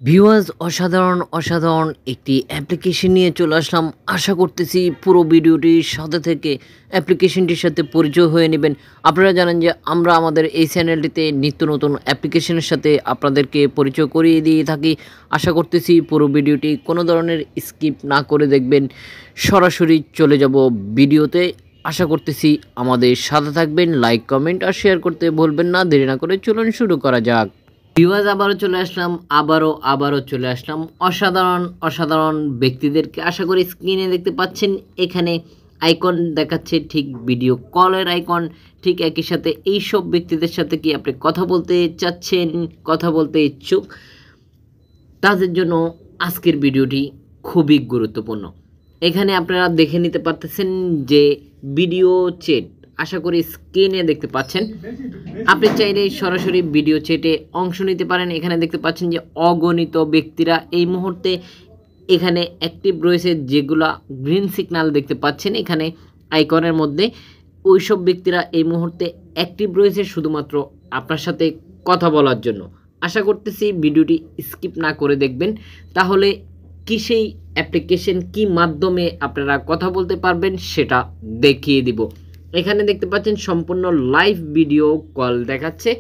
Viewers অসাধারণ একটি application নিয়ে চলে আসলাম। আশা করতেছি পুরো ভিডিওটির সাথে থেকে অ্যাপ্লিকেশনটির সাথে পরিচয় হয়ে নেবেন। আপনারা জানেন যে আমরা আমাদের এই চ্যানেলটিতে নিত্য নতুন অ্যাপ্লিকেশনের সাথে আপনাদেরকে পরিচয় করিয়ে দিয়ে থাকি। আশা করতেছি পুরো ভিডিওটি কোনো ধরনের স্কিপ না করে দেখবেন। সরাসরি চলে যাব ভিডিওতে। আশা করতেছি আমাদের সাথে থাকবেন। লাইক, কমেন্ট আর শেয়ার করতে ভুলবেন না। দেরি না করে চলুন শুরু করা যাক। ভিউয়ার্স আবারও চলে আসলাম অসাধারণ ব্যক্তিদেরকে। আশা করি স্ক্রিনে দেখতে পাচ্ছেন এখানে আইকন দেখাচ্ছে, ঠিক ভিডিও কলের আইকন। ঠিক একই সাথে এই সব ব্যক্তিদের সাথে কি আপনি কথা বলতে চাচ্ছেন, কথা বলতে ইচ্ছুক, তাদের জন্য আজকের ভিডিওটি খুবই গুরুত্বপূর্ণ। এখানে আপনারা দেখে নিতে পারতেছেন যে ভিডিও চ্যাট, আশা করি স্ক্রিনে দেখতে পাচ্ছেন। আপনি চাইলে সরাসরি ভিডিও চ্যাটে অংশ নিতে পারেন। এখানে দেখতে পাচ্ছেন যে অগণিত ব্যক্তিরা এই মুহূর্তে এখানে অ্যাক্টিভ রয়েছে, যেগুলা গ্রিন সিগন্যাল দেখতে পাচ্ছেন এখানে আইকনের মধ্যে। ওইসব ব্যক্তিরা এই মুহূর্তে অ্যাক্টিভ রয়েছে শুধুমাত্র আপনার সাথে কথা বলার জন্য। আশা করতেছি ভিডিওটি স্কিপ না করে দেখবেন, তাহলে কি সেই অ্যাপ্লিকেশন কি মাধ্যমে আপনারা কথা বলতে পারবেন সেটা দেখিয়ে দিব। এখানে দেখতে পাচ্ছেন সম্পূর্ণ লাইভ ভিডিও কল দেখাচ্ছে।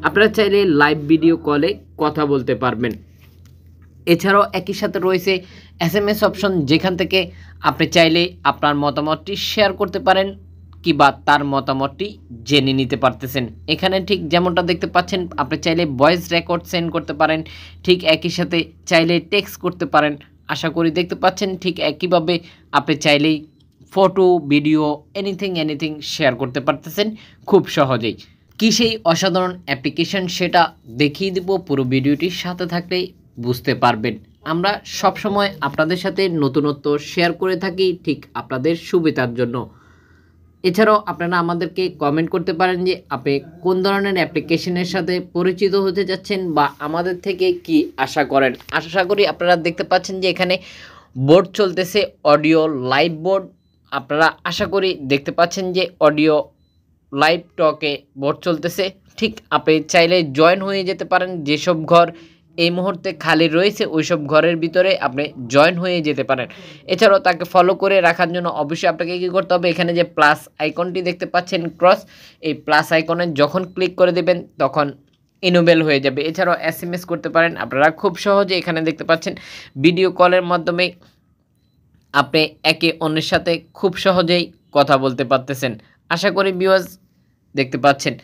আপনারা চাইলে লাইভ ভিডিও কলে কথা বলতে পারবেন। এছাড়াও একই সাথে রয়েছে SMS অপশন, যেখান থেকে আপনি চাইলে আপনার মতামতটি শেয়ার করতে পারেন কিংবা তার মতামতটি জেনে নিতে পারতেছেন। এখানে ঠিক যেমনটা দেখতে পাচ্ছেন, আপনি চাইলে ভয়েস রেকর্ড সেন্ড করতে পারেন, ঠিক একই সাথে চাইলে টেক্সট করতে পারেন। আশা করি দেখতে পাচ্ছেন ঠিক একইভাবে আপনি চাইলেই ফটো, ভিডিও, এনিথিং শেয়ার করতে পারতেছেন খুব সহজেই। কি সেই অসাধারণ অ্যাপ্লিকেশন সেটা দেখিয়ে দিব, পুরো ভিডিওটির সাথে থাকলেই বুঝতে পারবেন। আমরা সবসময় আপনাদের সাথে নতুনত্ব শেয়ার করে থাকি, ঠিক আপনাদের সুবিধার জন্য। এছাড়াও আপনারা আমাদেরকে কমেন্ট করতে পারেন যে আপনি কোন ধরনের অ্যাপ্লিকেশনের সাথে পরিচিত হতে যাচ্ছেন বা আমাদের থেকে কি আশা করেন। আশা করি আপনারা দেখতে পাচ্ছেন যে এখানে বোর্ড চলতেছে, অডিও লাইভ বোর্ড। আপনারা আশা করি দেখতে পাচ্ছেন যে অডিও লাইভ টকে বোর্ড চলতেছে। ঠিক আপনি চাইলে জয়েন হয়ে যেতে পারেন। যেসব ঘর এই মুহূর্তে খালি রয়েছে ওইসব ঘরের ভিতরে আপনি জয়েন হয়ে যেতে পারেন। এছাড়াও তাকে ফলো করে রাখার জন্য অবশ্যই আপনাকে কী করতে হবে, এখানে যে প্লাস আইকনটি দেখতে পাচ্ছেন ক্রস, এই প্লাস আইকনে যখন ক্লিক করে দেবেন তখন ইনেবল হয়ে যাবে। এছাড়াও SMS করতে পারেন আপনারা খুব সহজে। এখানে দেখতে পাচ্ছেন ভিডিও কলের মাধ্যমে আপনি একে অন্যের সাথে খুব সহজেই কথা বলতে পারতেছেন। আশা করি ভিউয়ার্স দেখতে পাচ্ছেন।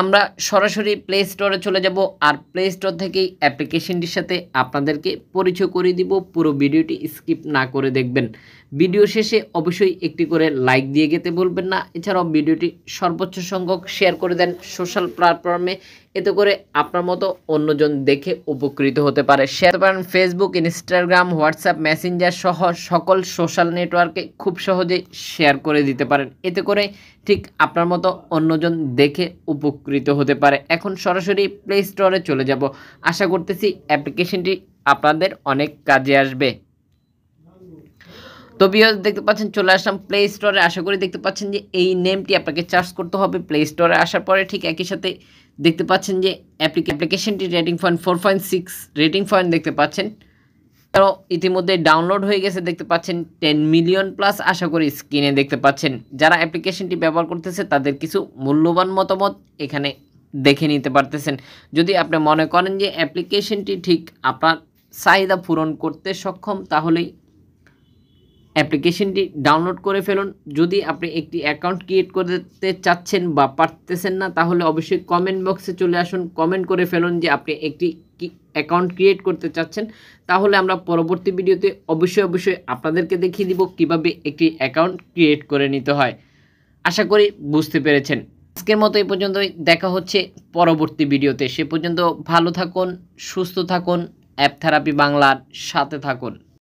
আমরা সরাসরি প্লে স্টোরে চলে যাব, আর প্লে স্টোর থেকেই অ্যাপ্লিকেশনটির সাথে আপনাদেরকে পরিচয় করিয়ে দিব। পুরো ভিডিওটি স্কিপ না করে দেখবেন। ভিডিও শেষে অবশ্যই একটি করে লাইক দিয়ে যেতে ভুলবেন না। এছাড়াও ভিডিওটি সর্বোচ্চ সংখ্যক শেয়ার করে দেন সোশ্যাল প্ল্যাটফর্মে, এতে করে আপনার মতো অন্যজন দেখে উপকৃত হতে পারে। শেয়ার করেন ফেসবুক, ইনস্টাগ্রাম, হোয়াটসঅ্যাপ, মেসেঞ্জার সহ সকল সোশ্যাল নেটওয়ার্কে খুব সহজেই শেয়ার করে দিতে পারেন। এতে করে ঠিক আপনার মতো অন্যজন দেখে উপকৃত হতে পারে। এখন সরাসরি প্লে স্টোরে চলে যাব। আশা করতেছি অ্যাপ্লিকেশনটি আপনাদের অনেক কাজে আসবে। তো ভিউয়ার্স দেখতে পাচ্ছেন চলে আসলাম প্লে স্টোরে। আশা করি দেখতে পাচ্ছেন যে এই নেমটি আপনাকে সার্চ করতে হবে প্লে স্টোরে আসার পরে। ঠিক একই সাথে দেখতে পাচ্ছেন যে অ্যাপ্লিকেশনটি রেটিং পয়েন্ট 4.6 রেটিং পয়েন্ট দেখতে পাচ্ছেন। তো ইতিমধ্যে ডাউনলোড হয়ে গেছে দেখতে পাচ্ছেন 10 মিলিয়ন প্লাস। আশা করি স্ক্রিনে দেখতে পাচ্ছেন। যারা অ্যাপ্লিকেশনটি ব্যবহার করতেছে তাদের কিছু মূল্যবান মতামত এখানে দেখে নিতে পারতেছেন। যদি আপনি মনে করেন যে অ্যাপ্লিকেশনটি ঠিক আপনার চাহিদা পূরণ করতে সক্ষম, তাহলেই অ্যাপ্লিকেশনটি ডাউনলোড করে ফেলুন। যদি আপনি একটি অ্যাকাউন্ট ক্রিয়েট করতে চাচ্ছেন বা পারতেছেন না, তাহলে অবশ্যই কমেন্ট বক্সে চলে আসুন, কমেন্ট করে ফেলুন যে আপনি একটি অ্যাকাউন্ট ক্রিয়েট করতে চাচ্ছেন। তাহলে আমরা পরবর্তী ভিডিওতে অবশ্যই আপনাদেরকে দেখিয়ে দিব কিভাবে একটি অ্যাকাউন্ট ক্রিয়েট করে নিতে হয়। আশা করি বুঝতে পেরেছেন। আজকের মতো এই পর্যন্তই, দেখা হচ্ছে পরবর্তী ভিডিওতে। সে পর্যন্ত ভালো থাকুন, সুস্থ থাকুন, অ্যাপ থেরাপি বাংলার সাথে থাকুন।